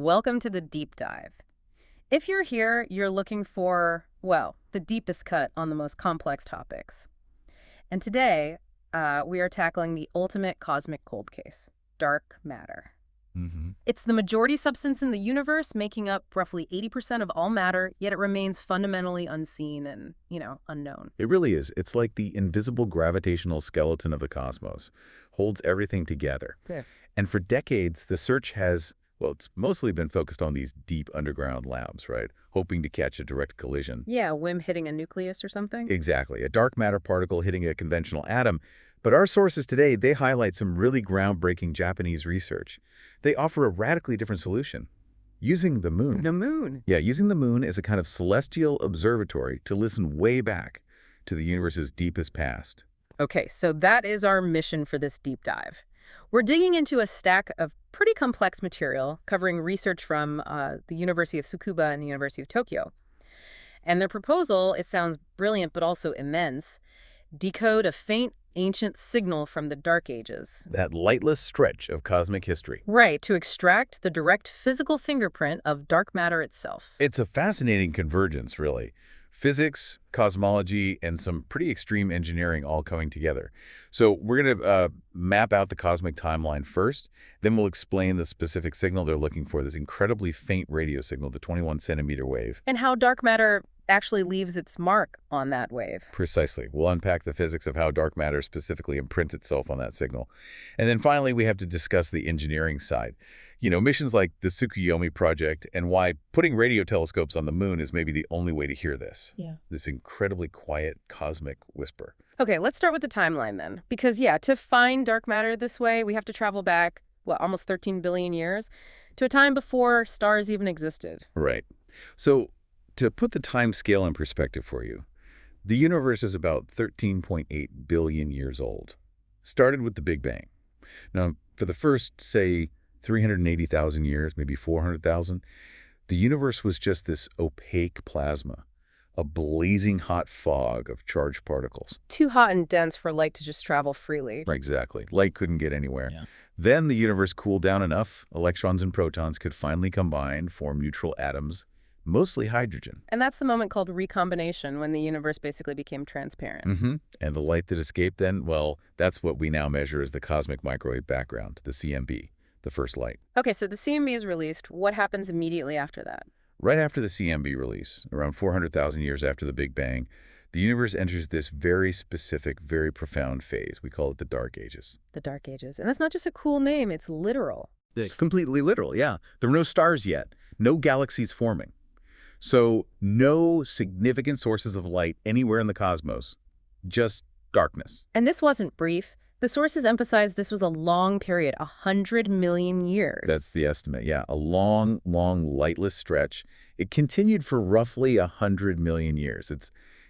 Welcome to the deep dive. If you're here, you're looking for, well, the deepest cut on the most complex topics. And today, we are tackling the ultimate cosmic cold case, dark matter. hmm It's the majority substance in the universe, making up roughly 80% of all matter, yet it remains fundamentally unseen and, unknown. It really is. It's like the invisible gravitational skeleton of the cosmos, holds everything together. Yeah. And for decades, the search has, well, it's mostly been focused on these deep underground labs, right? Hoping to catch a direct collision. Yeah, a whim hitting a nucleus or something? Exactly. A dark matter particle hitting a conventional atom. But our sources today, they highlight some really groundbreaking Japanese research. They offer a radically different solution. Using the moon. The moon. Yeah, using the moon as a kind of celestial observatory to listen way back to the universe's deepest past. Okay, so that is our mission for this deep dive. We're digging into a stack of pretty complex material covering research from the University of Tsukuba and the University of Tokyo. And their proposal, it sounds brilliant but also immense, decode a faint ancient signal from the Dark Ages. That lightless stretch of cosmic history. Right, to extract the direct physical fingerprint of dark matter itself. It's a fascinating convergence, really. Physics, cosmology, and some pretty extreme engineering all coming together. So we're going to map out the cosmic timeline first, then we'll explain the specific signal they're looking for, this incredibly faint radio signal, the 21-centimeter wave. And how dark matter actually leaves its mark on that wave. Precisely. We'll unpack the physics of how dark matter specifically imprints itself on that signal. And then finally, we have to discuss the engineering side. Missions like the Tsukuyomi project and why putting radio telescopes on the moon is maybe the only way to hear this. Yeah. This incredibly quiet cosmic whisper. Okay, let's start with the timeline then. Because, to find dark matter this way, we have to travel back, almost 13 billion years, to a time before stars even existed. Right. So to put the time scale in perspective for you, the universe is about 13.8 billion years old. Started with the Big Bang. Now, for the first, say, 380,000 years, maybe 400,000, the universe was just this opaque plasma, a blazing hot fog of charged particles. Too hot and dense for light to just travel freely. Right, exactly. Light couldn't get anywhere. Yeah. Then the universe cooled down enough, electrons and protons could finally combine, form neutral atoms, mostly hydrogen. And that's the moment called recombination, when the universe basically became transparent. And the light that escaped then, well, that's what we now measure as the cosmic microwave background, the CMB, the first light. Okay, so the CMB is released. What happens immediately after that? Right after the CMB release, around 400,000 years after the Big Bang, the universe enters this very specific, very profound phase. We call it the Dark Ages. The Dark Ages. And that's not just a cool name, it's literal. It's completely literal, yeah. There were no stars yet, no galaxies forming. So no significant sources of light anywhere in the cosmos, just darkness. And this wasn't brief. The sources emphasize this was a long period, 100 million years. That's the estimate, yeah. A long, long, lightless stretch. It continued for roughly 100 million years.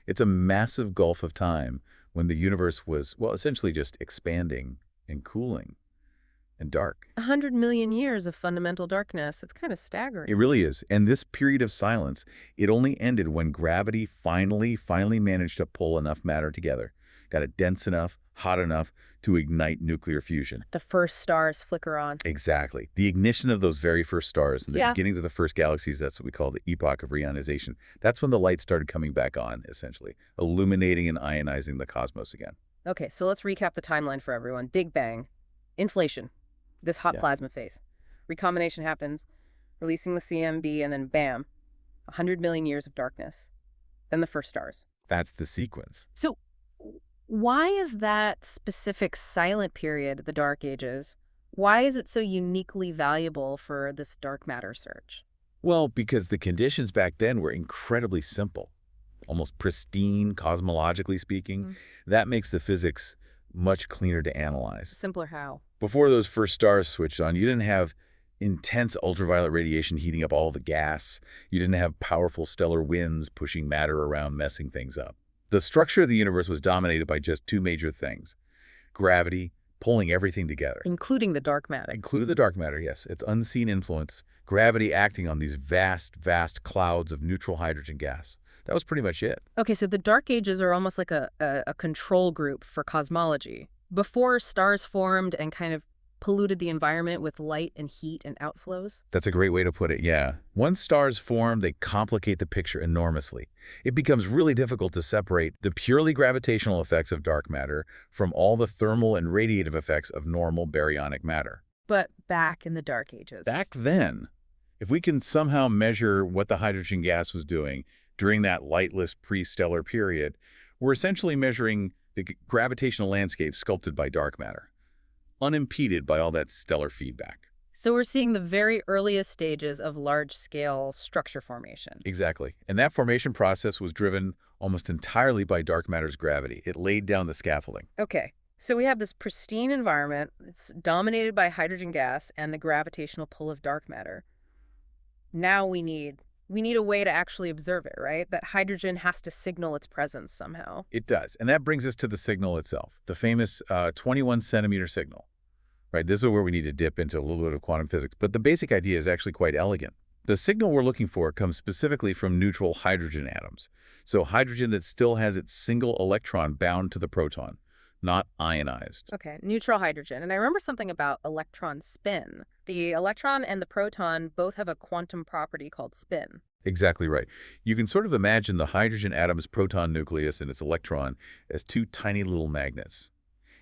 It's a massive gulf of time when the universe was, well, essentially just expanding and cooling and dark. 100 million years of fundamental darkness. It's kind of staggering. It really is. And this period of silence, it only ended when gravity finally managed to pull enough matter together, got it dense enough, hot enough to ignite nuclear fusion. The first stars flicker on. Exactly. The ignition of those very first stars and the Yeah. beginnings of the first galaxies, that's what we call the epoch of reionization. That's when the light started coming back on, essentially, illuminating and ionizing the cosmos again. Okay, so let's recap the timeline for everyone. Big Bang, inflation, this hot Yeah. plasma phase. Recombination happens, releasing the CMB, and then bam, 100 million years of darkness. Then the first stars. That's the sequence. So why is that specific silent period, the Dark Ages, why is it so uniquely valuable for this dark matter search? Well, because the conditions back then were incredibly simple, almost pristine, cosmologically speaking. That makes the physics much cleaner to analyze. Simpler how? Before those first stars switched on, you didn't have intense ultraviolet radiation heating up all the gas. You didn't have powerful stellar winds pushing matter around, messing things up. The structure of the universe was dominated by just two major things: gravity, pulling everything together. Including the dark matter. Including the dark matter, yes. Its unseen influence. Gravity acting on these vast, vast clouds of neutral hydrogen gas. That was pretty much it. Okay, so the Dark Ages are almost like a control group for cosmology. Before stars formed and kind of polluted the environment with light and heat and outflows? That's a great way to put it, yeah. Once stars form, they complicate the picture enormously. It becomes really difficult to separate the purely gravitational effects of dark matter from all the thermal and radiative effects of normal baryonic matter. But back in the Dark Ages. Back then, if we can somehow measure what the hydrogen gas was doing during that lightless pre-stellar period, we're essentially measuring the gravitational landscape sculpted by dark matter, unimpeded by all that stellar feedback. So we're seeing the very earliest stages of large-scale structure formation. Exactly. And that formation process was driven almost entirely by dark matter's gravity. It laid down the scaffolding. Okay, so we have this pristine environment. It's dominated by hydrogen gas and the gravitational pull of dark matter. Now we need a way to actually observe it, right? That hydrogen has to signal its presence somehow. It does. And that brings us to the signal itself, the famous 21-centimeter signal. Right, this is where we need to dip into a little bit of quantum physics, but the basic idea is actually quite elegant. The signal we're looking for comes specifically from neutral hydrogen atoms, so hydrogen that still has its single electron bound to the proton, not ionized. Okay, neutral hydrogen. And I remember something about electron spin. The electron and the proton both have a quantum property called spin. Exactly right. You can sort of imagine the hydrogen atom's proton nucleus and its electron as two tiny little magnets.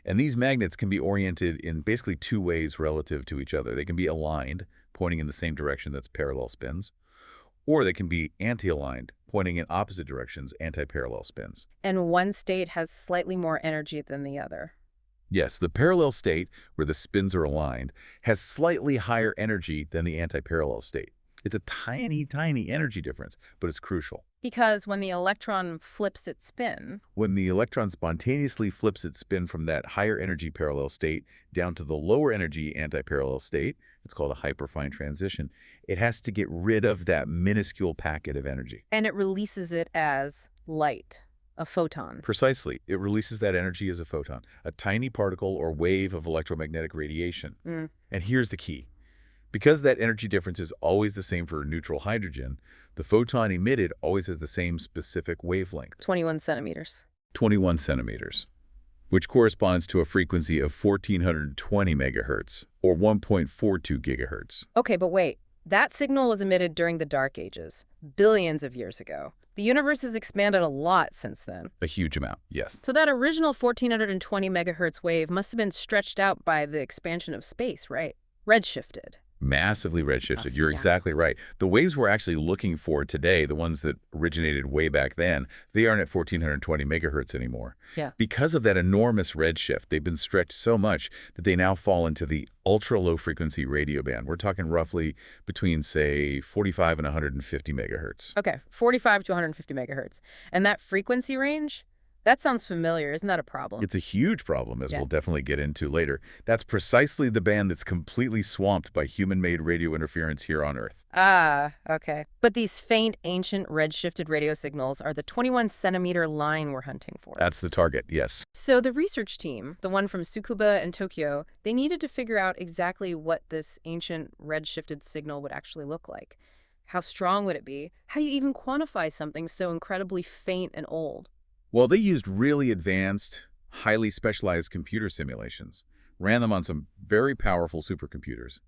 And these magnets can be oriented in basically two ways relative to each other. They can be aligned, pointing in the same direction, that's parallel spins, or they can be anti-aligned, pointing in opposite directions, anti-parallel spins. And one state has slightly more energy than the other. Yes, the parallel state, where the spins are aligned, has slightly higher energy than the anti-parallel state. It's a tiny, tiny energy difference, but it's crucial. Because when the electron flips its spin... When the electron spontaneously flips its spin from that higher energy parallel state down to the lower energy anti-parallel state, it's called a hyperfine transition, it has to get rid of that minuscule packet of energy. And it releases it as light, a photon. Precisely. It releases that energy as a photon, a tiny particle or wave of electromagnetic radiation. And here's the key. Because that energy difference is always the same for neutral hydrogen, the photon emitted always has the same specific wavelength. 21 centimeters. 21 centimeters, which corresponds to a frequency of 1420 megahertz, or 1.42 gigahertz. Okay, but wait. That signal was emitted during the Dark Ages, billions of years ago. The universe has expanded a lot since then. A huge amount, yes. So that original 1420 megahertz wave must have been stretched out by the expansion of space, right? Redshifted. Massively redshifted. You're exactly right. The waves we're actually looking for today, the ones that originated way back then, they aren't at 1420 megahertz anymore. Yeah. Because of that enormous redshift, they've been stretched so much that they now fall into the ultra-low frequency radio band. We're talking roughly between, say, 45 and 150 megahertz. Okay, 45 to 150 megahertz. And that frequency range? That sounds familiar. Isn't that a problem? It's a huge problem, as we'll definitely get into later. That's precisely the band that's completely swamped by human-made radio interference here on Earth. Ah, okay. But these faint, ancient, redshifted radio signals are the 21-centimeter line we're hunting for. That's the target, yes. So the research team, the one from Tsukuba and Tokyo, they needed to figure out exactly what this ancient, redshifted signal would actually look like. How strong would it be? How do you even quantify something so incredibly faint and old? Well, they used really advanced, highly specialized computer simulations, ran them on some very powerful supercomputers.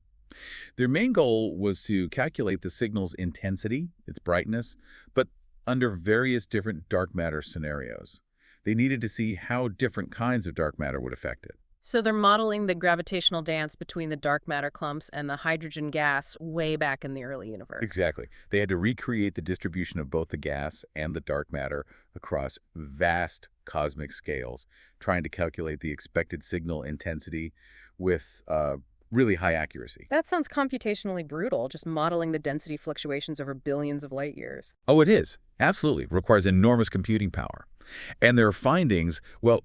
Their main goal was to calculate the signal's intensity, its brightness, but under various different dark matter scenarios. They needed to see how different kinds of dark matter would affect it. So they're modeling the gravitational dance between the dark matter clumps and the hydrogen gas way back in the early universe. Exactly. They had to recreate the distribution of both the gas and the dark matter across vast cosmic scales, trying to calculate the expected signal intensity with really high accuracy. That sounds computationally brutal, just modeling the density fluctuations over billions of light years. Oh, it is. Absolutely. It requires enormous computing power. And their findings, well,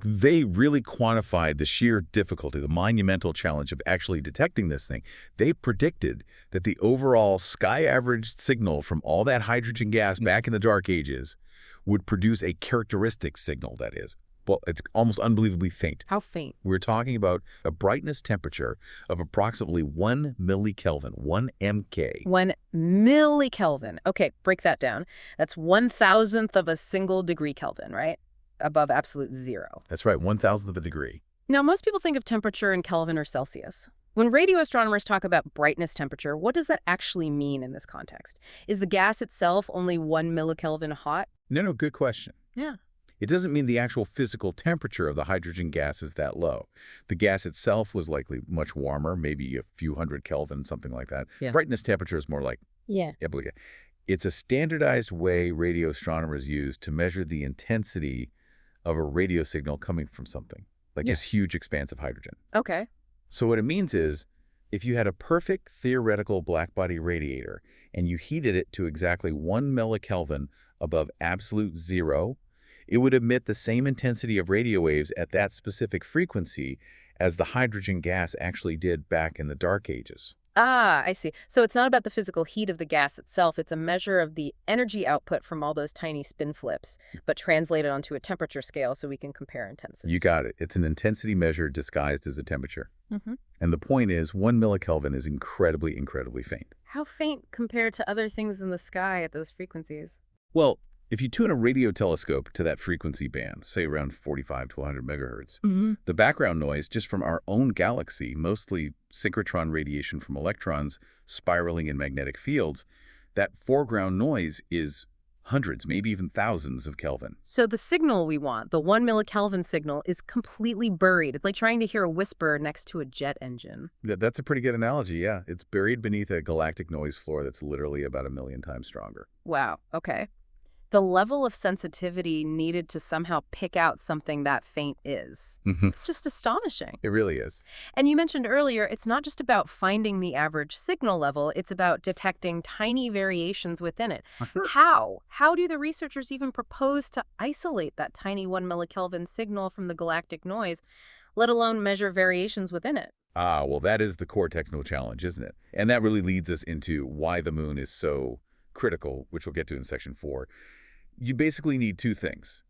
they really quantified the sheer difficulty, the monumental challenge of actually detecting this thing. They predicted that the overall sky-averaged signal from all that hydrogen gas back in the Dark Ages would produce a characteristic signal, that is. Well, it's almost unbelievably faint. How faint? We're talking about a brightness temperature of approximately 1 millikelvin, 1 MK. 1 millikelvin. Okay, break that down. That's 1,000th of a single degree Kelvin, right? Above absolute zero. That's right, 1,000th of a degree. Now, most people think of temperature in Kelvin or Celsius. When radio astronomers talk about brightness temperature, what does that actually mean in this context? Is the gas itself only 1 millikelvin hot? No, no, good question. Yeah. It doesn't mean the actual physical temperature of the hydrogen gas is that low. The gas itself was likely much warmer, maybe a few hundred Kelvin, something like that. Yeah. Brightness temperature is more like, Yeah. it's a standardized way radio astronomers use to measure the intensity of a radio signal coming from something, like Yeah. this huge expanse of hydrogen. Okay. So what it means is, if you had a perfect theoretical blackbody radiator and you heated it to exactly 1 millikelvin above absolute zero, it would emit the same intensity of radio waves at that specific frequency as the hydrogen gas actually did back in the dark ages. Ah, I see. So it's not about the physical heat of the gas itself. It's a measure of the energy output from all those tiny spin flips, but translated onto a temperature scale so we can compare intensities. You got it. It's an intensity measure disguised as a temperature. Mm-hmm. And the point is, 1 millikelvin is incredibly, incredibly faint. How faint compared to other things in the sky at those frequencies? Well, if you tune a radio telescope to that frequency band, say around 45 to 100 megahertz, Mm-hmm. the background noise just from our own galaxy, mostly synchrotron radiation from electrons spiraling in magnetic fields, that foreground noise is hundreds, maybe even thousands of Kelvin. So the signal we want, the 1 millikelvin signal, is completely buried. It's like trying to hear a whisper next to a jet engine. That's a pretty good analogy, yeah. It's buried beneath a galactic noise floor that's literally about 1,000,000 times stronger. Wow, okay. The level of sensitivity needed to somehow pick out something that faint is. It's just astonishing. It really is. And you mentioned earlier, it's not just about finding the average signal level, it's about detecting tiny variations within it. How? How do the researchers even propose to isolate that tiny 1 millikelvin signal from the galactic noise, let alone measure variations within it? Ah, well, that is the core technical challenge, isn't it? And that really leads us into why the moon is so critical, which we'll get to in section 4. You basically need two things: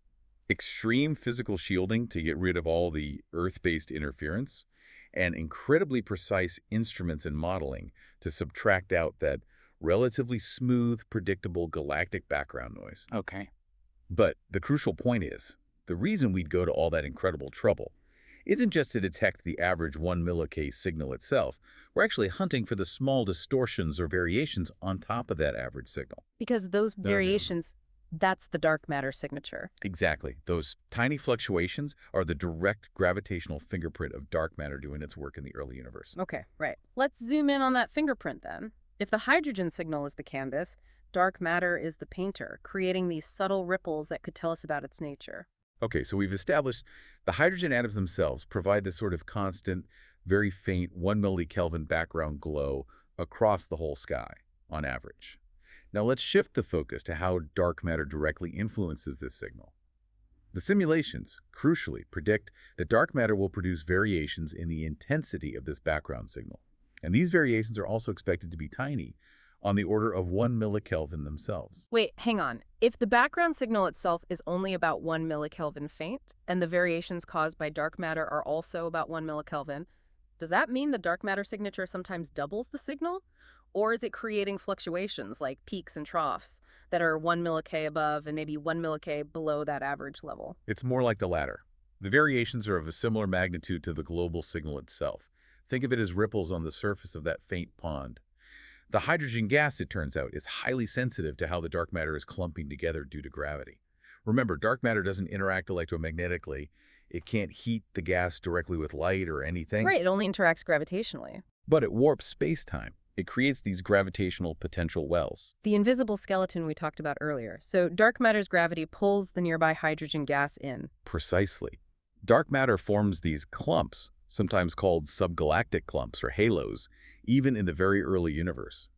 extreme physical shielding to get rid of all the Earth-based interference, and incredibly precise instruments and modeling to subtract out that relatively smooth, predictable galactic background noise. Okay. But the crucial point is, the reason we'd go to all that incredible trouble isn't just to detect the average 1 millik signal itself. We're actually hunting for the small distortions or variations on top of that average signal. Because those variations, that's the dark matter signature. Exactly. Those tiny fluctuations are the direct gravitational fingerprint of dark matter doing its work in the early universe. Okay, right. Let's zoom in on that fingerprint then. If the hydrogen signal is the canvas, dark matter is the painter, creating these subtle ripples that could tell us about its nature. Okay, so we've established the hydrogen atoms themselves provide this sort of constant, very faint 1 millikelvin background glow across the whole sky, on average. Now let's shift the focus to how dark matter directly influences this signal. The simulations, crucially, predict that dark matter will produce variations in the intensity of this background signal. And these variations are also expected to be tiny, on the order of 1 millikelvin themselves. Wait, hang on. If the background signal itself is only about 1 millikelvin faint, and the variations caused by dark matter are also about 1 millikelvin, does that mean the dark matter signature sometimes doubles the signal? Or is it creating fluctuations like peaks and troughs that are 1 millik above and maybe 1 millik below that average level? It's more like the latter. The variations are of a similar magnitude to the global signal itself. Think of it as ripples on the surface of that faint pond. The hydrogen gas, it turns out, is highly sensitive to how the dark matter is clumping together due to gravity. Remember, dark matter doesn't interact electromagnetically. It can't heat the gas directly with light or anything. Right, it only interacts gravitationally. But it warps space-time. It creates these gravitational potential wells. The invisible skeleton we talked about earlier. So dark matter's gravity pulls the nearby hydrogen gas in. Precisely. Dark matter forms these clumps, sometimes called subgalactic clumps or halos, even in the very early universe.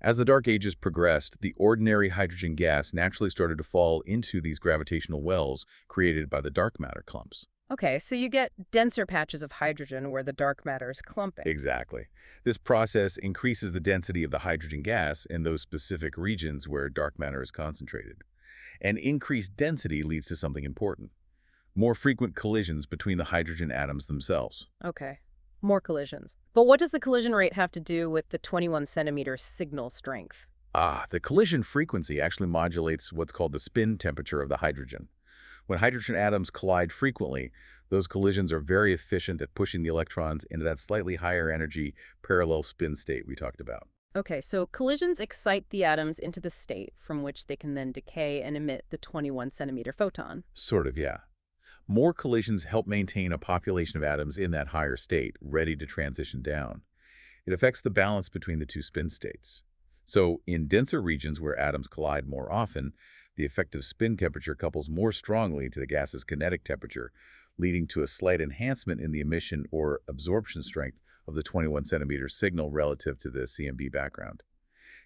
As the Dark Ages progressed, the ordinary hydrogen gas naturally started to fall into these gravitational wells created by the dark matter clumps. Okay, so you get denser patches of hydrogen where the dark matter is clumping. Exactly. This process increases the density of the hydrogen gas in those specific regions where dark matter is concentrated. And increased density leads to something important: more frequent collisions between the hydrogen atoms themselves. Okay, more collisions. But what does the collision rate have to do with the 21 centimeter signal strength? The collision frequency actually modulates what's called the spin temperature of the hydrogen. When hydrogen atoms collide frequently, those collisions are very efficient at pushing the electrons into that slightly higher energy parallel spin state we talked about. Okay, so collisions excite the atoms into the state from which they can then decay and emit the 21 centimeter photon. Sort of, yeah. More collisions help maintain a population of atoms in that higher state, ready to transition down. It affects the balance between the two spin states. So, in denser regions where atoms collide more often, the effective spin temperature couples more strongly to the gas's kinetic temperature, leading to a slight enhancement in the emission or absorption strength of the 21 centimeter signal relative to the CMB background.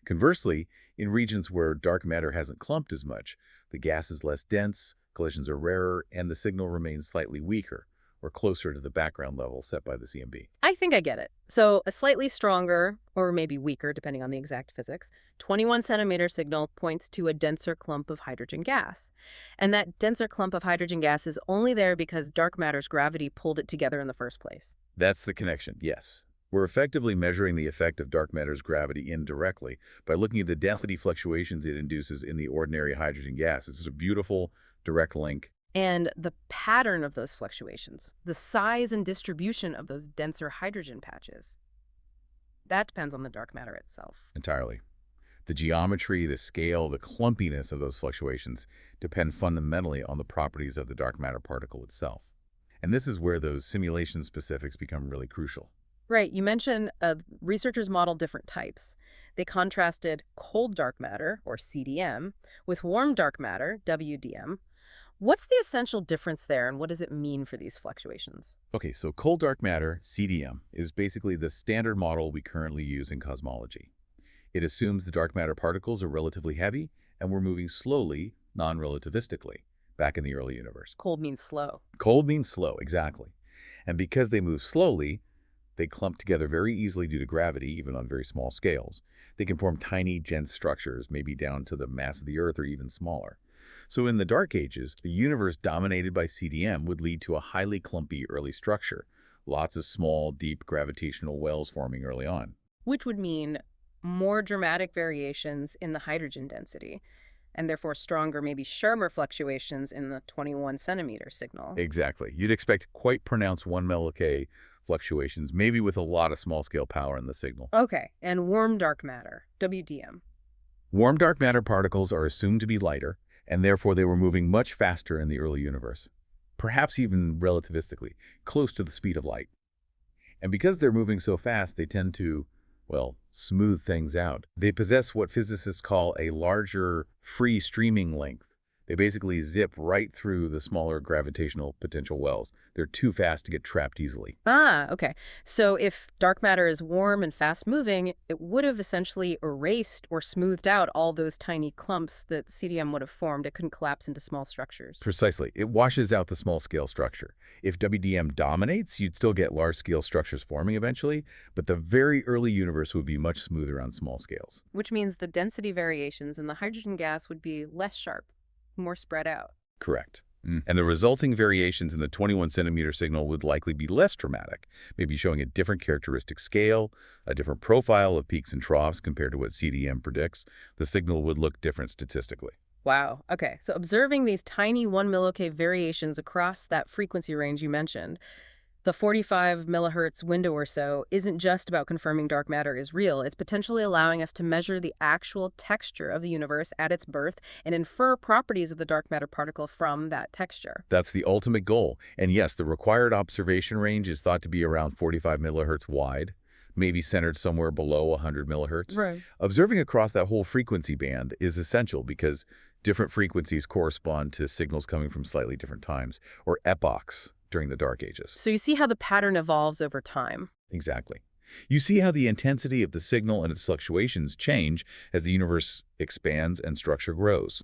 Conversely, in regions where dark matter hasn't clumped as much, the gas is less dense, collisions are rarer, and the signal remains slightly weaker, or closer to the background level set by the CMB. I think I get it. So a slightly stronger, or maybe weaker, depending on the exact physics, 21 centimeter signal points to a denser clump of hydrogen gas. And that denser clump of hydrogen gas is only there because dark matter's gravity pulled it together in the first place. That's the connection, yes. We're effectively measuring the effect of dark matter's gravity indirectly by looking at the density fluctuations it induces in the ordinary hydrogen gas. This is a beautiful, direct link. And the pattern of those fluctuations, the size and distribution of those denser hydrogen patches, that depends on the dark matter itself. Entirely. The geometry, the scale, the clumpiness of those fluctuations depend fundamentally on the properties of the dark matter particle itself. And this is where those simulation specifics become really crucial. Right, you mentioned researchers modeled different types. They contrasted cold dark matter, or CDM, with warm dark matter, WDM. What's the essential difference there, and what does it mean for these fluctuations? Okay, so cold dark matter, CDM, is basically the standard model we currently use in cosmology. It assumes the dark matter particles are relatively heavy and we're moving slowly, non-relativistically, back in the early universe. Cold means slow. Cold means slow, exactly. And because they move slowly, they clump together very easily due to gravity, even on very small scales. They can form tiny, dense structures, maybe down to the mass of the Earth or even smaller. So in the Dark Ages, a universe dominated by CDM would lead to a highly clumpy early structure, lots of small, deep gravitational wells forming early on. Which would mean more dramatic variations in the hydrogen density, and therefore stronger, maybe sharper fluctuations in the 21 centimeter signal. Exactly. You'd expect quite pronounced 1 milK fluctuations, maybe with a lot of small-scale power in the signal. Okay, and warm dark matter, WDM. Warm dark matter particles are assumed to be lighter, and therefore they were moving much faster in the early universe, perhaps even relativistically, close to the speed of light. And because they're moving so fast, they tend to, well, smooth things out. They possess what physicists call a larger free streaming length. They basically zip right through the smaller gravitational potential wells. They're too fast to get trapped easily. Ah, okay. So if dark matter is warm and fast-moving, it would have essentially erased or smoothed out all those tiny clumps that CDM would have formed. It couldn't collapse into small structures. Precisely. It washes out the small-scale structure. If WDM dominates, you'd still get large-scale structures forming eventually, but the very early universe would be much smoother on small scales. Which means the density variations in the hydrogen gas would be less sharp, more spread out. Correct. And the resulting variations in the 21 centimeter signal would likely be less dramatic, maybe showing a different characteristic scale, a different profile of peaks and troughs compared to what CDM predicts. The signal would look different statistically. Wow. Okay, so observing these tiny 1 milK variations across that frequency range you mentioned, the 45 millihertz window or so, isn't just about confirming dark matter is real. It's potentially allowing us to measure the actual texture of the universe at its birth and infer properties of the dark matter particle from that texture. That's the ultimate goal. And yes, the required observation range is thought to be around 45 millihertz wide, maybe centered somewhere below 100 millihertz. Right. Observing across that whole frequency band is essential because different frequencies correspond to signals coming from slightly different times, or epochs, during the Dark Ages. So you see how the pattern evolves over time. Exactly. You see how the intensity of the signal and its fluctuations change as the universe expands and structure grows.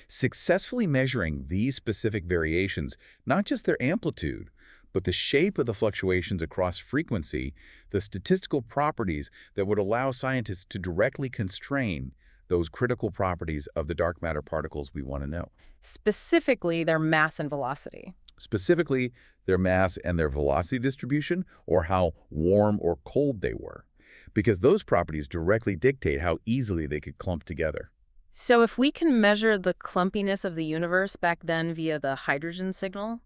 Successfully measuring these specific variations, not just their amplitude, but the shape of the fluctuations across frequency, the statistical properties that would allow scientists to directly constrain those critical properties of the dark matter particles we want to know. Specifically, their mass and velocity. Specifically, their mass and their velocity distribution, or how warm or cold they were, because those properties directly dictate how easily they could clump together. So if we can measure the clumpiness of the universe back then via the hydrogen signal,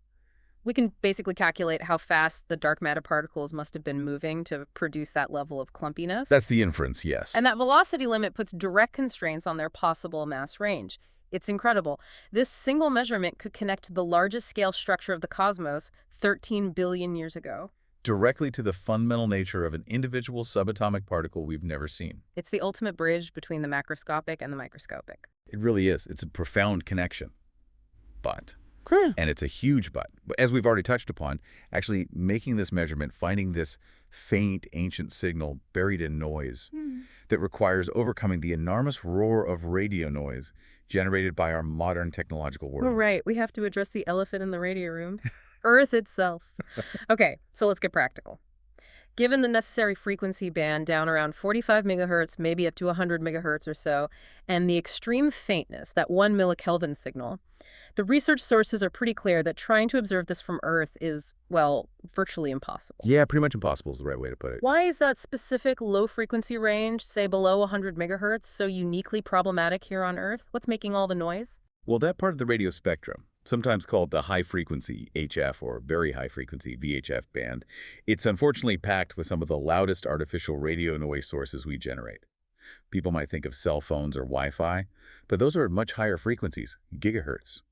we can basically calculate how fast the dark matter particles must have been moving to produce that level of clumpiness. That's the inference, yes. And that velocity limit puts direct constraints on their possible mass range. It's incredible. This single measurement could connect to the largest scale structure of the cosmos 13 billion years ago. Directly to the fundamental nature of an individual subatomic particle we've never seen. It's the ultimate bridge between the macroscopic and the microscopic. It really is. It's a profound connection. But, Hmm. and it's a huge but, as we've already touched upon, actually making this measurement, finding this faint ancient signal buried in noise that requires overcoming the enormous roar of radio noise generated by our modern technological Oh, world. right. We have to address the elephant in the radio room. Earth itself. Okay, so let's get practical. Given the necessary frequency band down around 45 megahertz, maybe up to 100 megahertz or so, and the extreme faintness, that 1 millikelvin signal, the research sources are pretty clear that trying to observe this from Earth is, well, virtually impossible. Yeah, pretty much impossible is the right way to put it. Why is that specific low-frequency range, say below 100 megahertz, so uniquely problematic here on Earth? What's making all the noise? Well, that part of the radio spectrum, sometimes called the high-frequency HF or very high-frequency VHF band, it's unfortunately packed with some of the loudest artificial radio noise sources we generate. People might think of cell phones or Wi-Fi, but those are at much higher frequencies, gigahertz.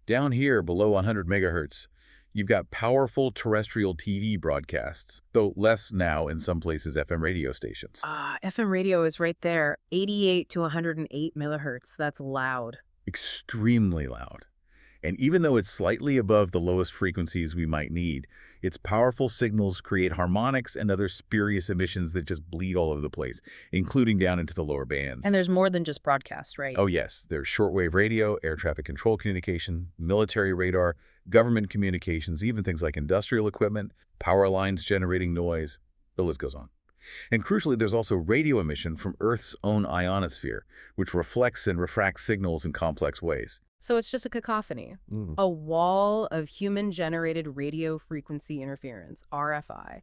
Down here, below 100 megahertz, you've got powerful terrestrial TV broadcasts, though less now in some places FM radio stations. FM radio is right there, 88 to 108 megahertz. That's loud. Extremely loud. And even though it's slightly above the lowest frequencies we might need, its powerful signals create harmonics and other spurious emissions that just bleed all over the place, including down into the lower bands. And there's more than just broadcast, right? Oh yes, there's shortwave radio, air traffic control communication, military radar, government communications, even things like industrial equipment, power lines generating noise. The list goes on. And crucially, there's also radio emission from Earth's own ionosphere, which reflects and refracts signals in complex ways. So it's just a cacophony, a wall of human-generated radio frequency interference, RFI.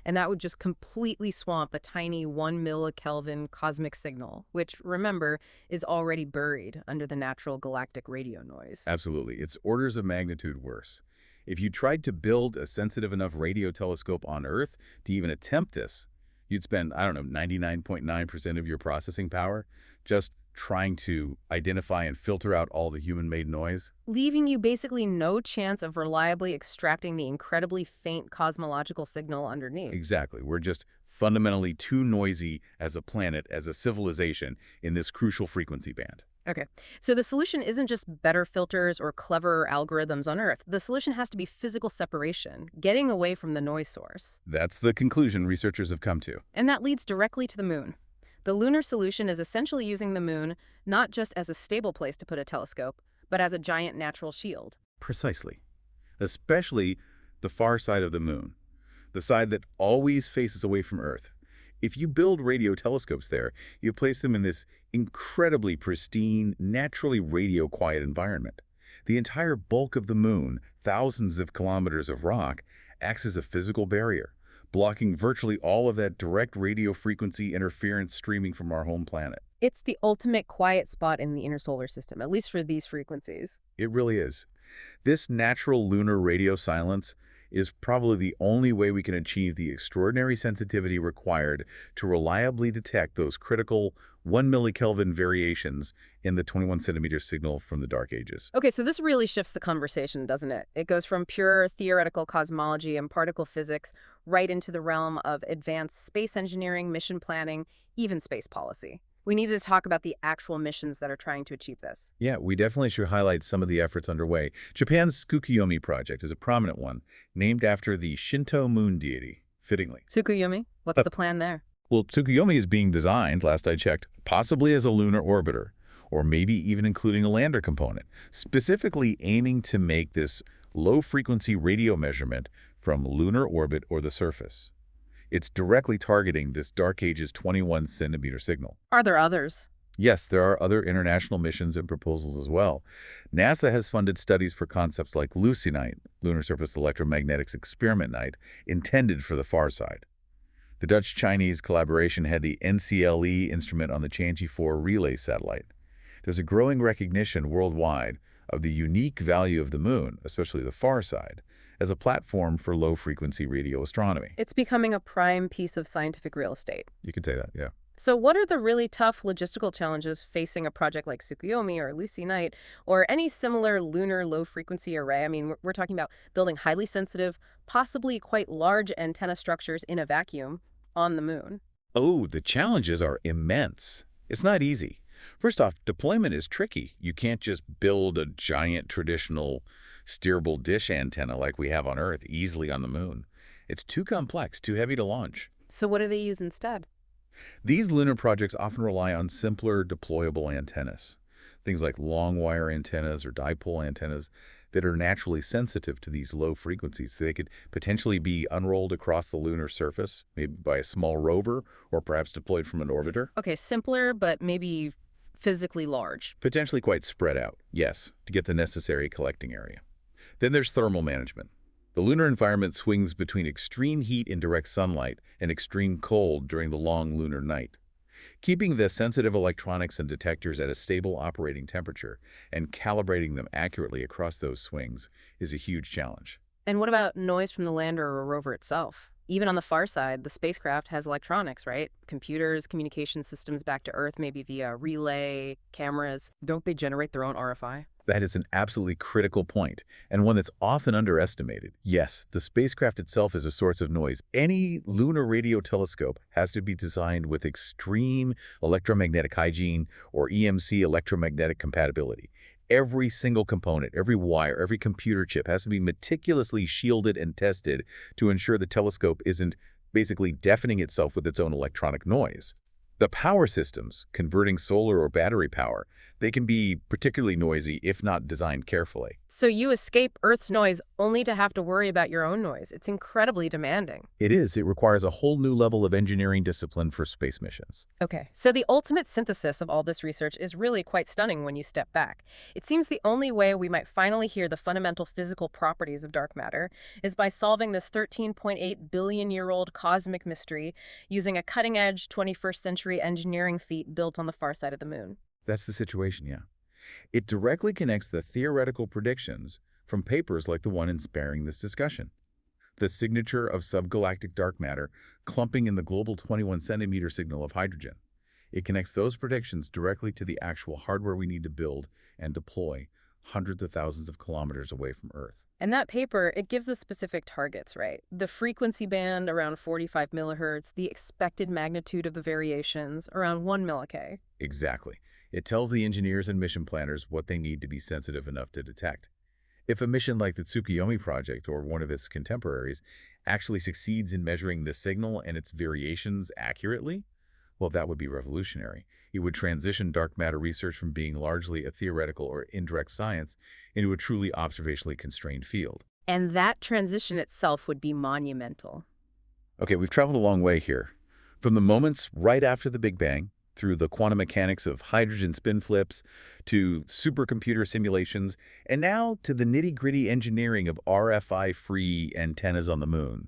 And that would just completely swamp a tiny 1 millikelvin cosmic signal, which, remember, is already buried under the natural galactic radio noise. Absolutely. It's orders of magnitude worse. If you tried to build a sensitive enough radio telescope on Earth to even attempt this, you'd spend, I don't know, 99.9% of your processing power just trying to identify and filter out all the human-made noise. Leaving you basically no chance of reliably extracting the incredibly faint cosmological signal underneath. Exactly. We're just fundamentally too noisy as a planet, as a civilization, in this crucial frequency band. Okay, so the solution isn't just better filters or clever algorithms on Earth. The solution has to be physical separation, getting away from the noise source. That's the conclusion researchers have come to. And that leads directly to the moon. The lunar solution is essentially using the moon not just as a stable place to put a telescope, but as a giant natural shield. Precisely. Especially the far side of the moon, the side that always faces away from Earth. If you build radio telescopes there, you place them in this incredibly pristine, naturally radio-quiet environment. The entire bulk of the moon, thousands of kilometers of rock, acts as a physical barrier, blocking virtually all of that direct radio frequency interference streaming from our home planet. It's the ultimate quiet spot in the inner solar system, at least for these frequencies. It really is. This natural lunar radio silence is probably the only way we can achieve the extraordinary sensitivity required to reliably detect those critical 1 millikelvin variations in the 21 centimeter signal from the dark ages. Okay, so this really shifts the conversation, doesn't it? It goes from pure theoretical cosmology and particle physics right into the realm of advanced space engineering, mission planning, even space policy. We need to talk about the actual missions that are trying to achieve this. Yeah, we definitely should highlight some of the efforts underway. Japan's Tsukuyomi project is a prominent one, named after the Shinto moon deity, fittingly. Tsukuyomi, what's the plan there? Well, Tsukuyomi is being designed, last I checked, possibly as a lunar orbiter, or maybe even including a lander component, specifically aiming to make this low-frequency radio measurement from lunar orbit or the surface. It's directly targeting this dark ages 21 centimeter signal. Are there others? Yes, there are other international missions and proposals as well. NASA has funded studies for concepts like LuCi-Night, Lunar Surface Electromagnetics Experiment Night, intended for the far side. The Dutch-Chinese collaboration had the NCLE instrument on the Tianqi 4 relay satellite. There's a growing recognition worldwide of the unique value of the moon, especially the far side, as a platform for low-frequency radio astronomy. It's becoming a prime piece of scientific real estate. You could say that, yeah. So what are the really tough logistical challenges facing a project like Tsukuyomi or Lucy Night or any similar lunar low-frequency array? I mean, we're talking about building highly sensitive, possibly quite large antenna structures in a vacuum on the moon. Oh, the challenges are immense. It's not easy. First off, deployment is tricky. You can't just build a giant traditional steerable dish antenna like we have on Earth easily on the moon. It's too complex, too heavy to launch. So what do they use instead? These lunar projects often rely on simpler deployable antennas, things like long wire antennas or dipole antennas that are naturally sensitive to these low frequencies. They could potentially be unrolled across the lunar surface, maybe by a small rover or perhaps deployed from an orbiter. Okay, simpler, but maybe physically large. Potentially quite spread out, yes, to get the necessary collecting area. Then there's thermal management. The lunar environment swings between extreme heat in direct sunlight and extreme cold during the long lunar night. Keeping the sensitive electronics and detectors at a stable operating temperature and calibrating them accurately across those swings is a huge challenge. And what about noise from the lander or rover itself? Even on the far side, the spacecraft has electronics, right? Computers, communication systems back to Earth, maybe via relay, cameras. Don't they generate their own RFI? That is an absolutely critical point, and one that's often underestimated. Yes, the spacecraft itself is a source of noise. Any lunar radio telescope has to be designed with extreme electromagnetic hygiene or EMC electromagnetic compatibility. Every single component, every wire, every computer chip has to be meticulously shielded and tested to ensure the telescope isn't basically deafening itself with its own electronic noise. The power systems, converting solar or battery power, they can be particularly noisy if not designed carefully. So you escape Earth's noise only to have to worry about your own noise. It's incredibly demanding. It is. It requires a whole new level of engineering discipline for space missions. Okay, so the ultimate synthesis of all this research is really quite stunning when you step back. It seems the only way we might finally hear the fundamental physical properties of dark matter is by solving this 13.8 billion-year-old cosmic mystery using a cutting-edge 21st century engineering feat built on the far side of the moon. That's the situation, yeah. It directly connects the theoretical predictions from papers like the one inspiring this discussion. The signature of subgalactic dark matter clumping in the global 21-centimeter signal of hydrogen. It connects those predictions directly to the actual hardware we need to build and deploy hundreds of thousands of kilometers away from Earth. And that paper, it gives us specific targets, right? The frequency band around 45 millihertz, the expected magnitude of the variations around 1 millik. Exactly. It tells the engineers and mission planners what they need to be sensitive enough to detect. If a mission like the Tsukuyomi project or one of its contemporaries actually succeeds in measuring the signal and its variations accurately, well, that would be revolutionary. It would transition dark matter research from being largely a theoretical or indirect science into a truly observationally constrained field. And that transition itself would be monumental. Okay, we've traveled a long way here. From the moments right after the Big Bang, through the quantum mechanics of hydrogen spin flips, to supercomputer simulations, and now to the nitty-gritty engineering of RFI-free antennas on the moon.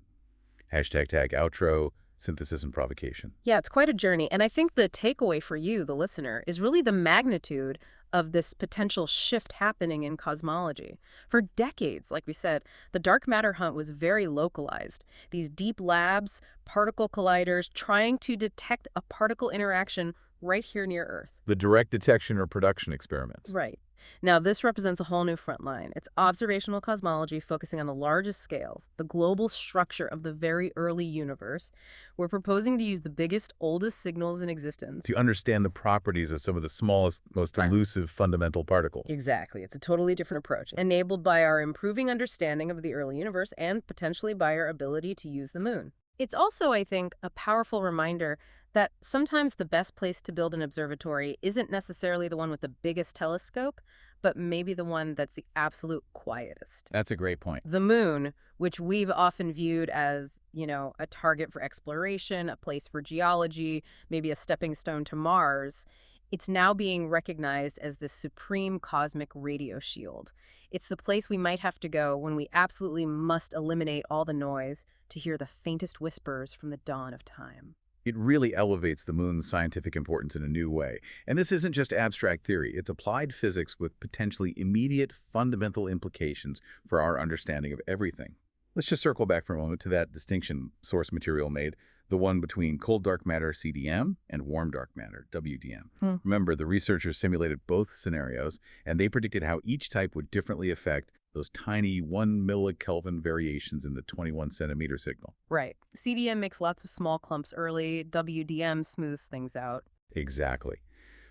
Hashtag tag outro, synthesis and provocation. Yeah, it's quite a journey. And I think the takeaway for you, the listener, is really the magnitude of this potential shift happening in cosmology. For decades, like we said, the dark matter hunt was very localized. These deep labs, particle colliders, trying to detect a particle interaction right here near Earth. The direct detection or production experiments. Right. Now, this represents a whole new front line. It's observational cosmology focusing on the largest scales, the global structure of the very early universe. We're proposing to use the biggest, oldest signals in existence To understand the properties of some of the smallest, most elusive fundamental particles. Exactly. It's a totally different approach, enabled by our improving understanding of the early universe and potentially by our ability to use the moon. It's also, I think, a powerful reminder that sometimes the best place to build an observatory isn't necessarily the one with the biggest telescope, but maybe the one that's the absolute quietest. That's a great point. The moon, which we've often viewed as, a target for exploration, a place for geology, maybe a stepping stone to Mars, it's now being recognized as the supreme cosmic radio shield. It's the place we might have to go when we absolutely must eliminate all the noise to hear the faintest whispers from the dawn of time. It really elevates the moon's scientific importance in a new way. And this isn't just abstract theory. It's applied physics with potentially immediate fundamental implications for our understanding of everything. Let's just circle back for a moment to that distinction source material made, the one between cold dark matter, CDM, and warm dark matter, WDM. Remember, the researchers simulated both scenarios, and they predicted how each type would differently affect those tiny 1 millikelvin variations in the 21 centimeter signal. Right. CDM makes lots of small clumps early. WDM smooths things out. Exactly.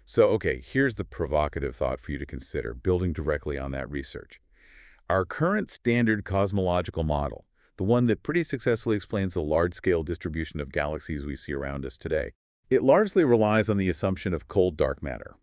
So, okay, here's the provocative thought for you to consider, building directly on that research. Our current standard cosmological model, the one that pretty successfully explains the large-scale distribution of galaxies we see around us today, it largely relies on the assumption of cold dark matter.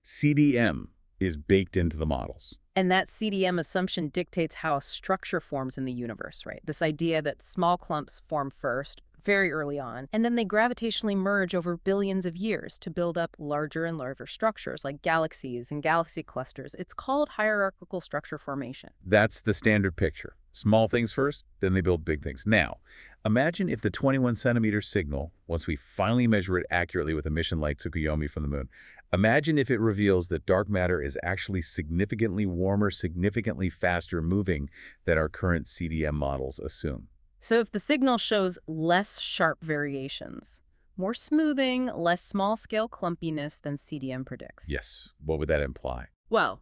CDM is baked into the models. And that CDM assumption dictates how a structure forms in the universe, right? This idea that small clumps form first, very early on, and then they gravitationally merge over billions of years to build up larger and larger structures like galaxies and galaxy clusters. It's called hierarchical structure formation. That's the standard picture. Small things first, then they build big things. Now, imagine if the 21 centimeter signal, once we finally measure it accurately with a mission like Tsukuyomi from the moon, imagine if it reveals that dark matter is actually significantly warmer, significantly faster moving than our current CDM models assume. So if the signal shows less sharp variations, more smoothing, less small-scale clumpiness than CDM predicts. Yes, what would that imply? Well,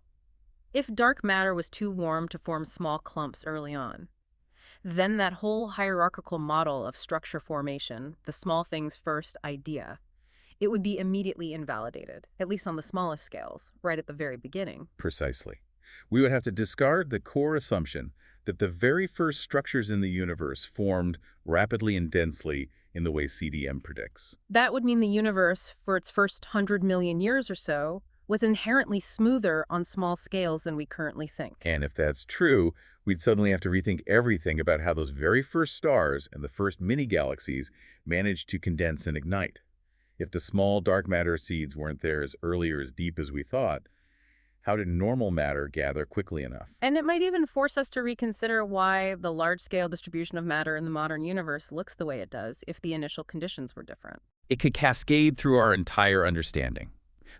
if dark matter was too warm to form small clumps early on, then that whole hierarchical model of structure formation, the small things first idea, it would be immediately invalidated, at least on the smallest scales, right at the very beginning. Precisely. We would have to discard the core assumption that the very first structures in the universe formed rapidly and densely in the way CDM predicts. That would mean the universe, for its first 100 million years or so, was inherently smoother on small scales than we currently think. And if that's true, we'd suddenly have to rethink everything about how those very first stars and the first mini-galaxies managed to condense and ignite. If the small dark matter seeds weren't there as early or as deep as we thought, how did normal matter gather quickly enough? And it might even force us to reconsider why the large-scale distribution of matter in the modern universe looks the way it does if the initial conditions were different. It could cascade through our entire understanding.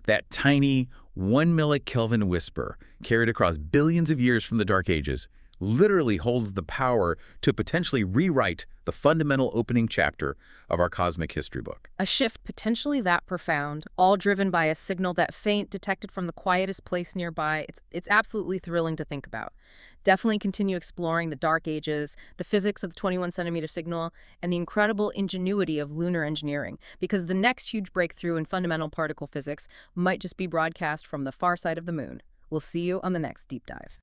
That tiny 1 millikelvin whisper, carried across billions of years from the Dark Ages, literally holds the power to potentially rewrite the fundamental opening chapter of our cosmic history book. A shift potentially that profound, all driven by a signal that faint detected from the quietest place nearby. It's absolutely thrilling to think about. Definitely continue exploring the Dark Ages, the physics of the 21 centimeter signal, and the incredible ingenuity of lunar engineering, because the next huge breakthrough in fundamental particle physics might just be broadcast from the far side of the moon. We'll see you on the next deep dive.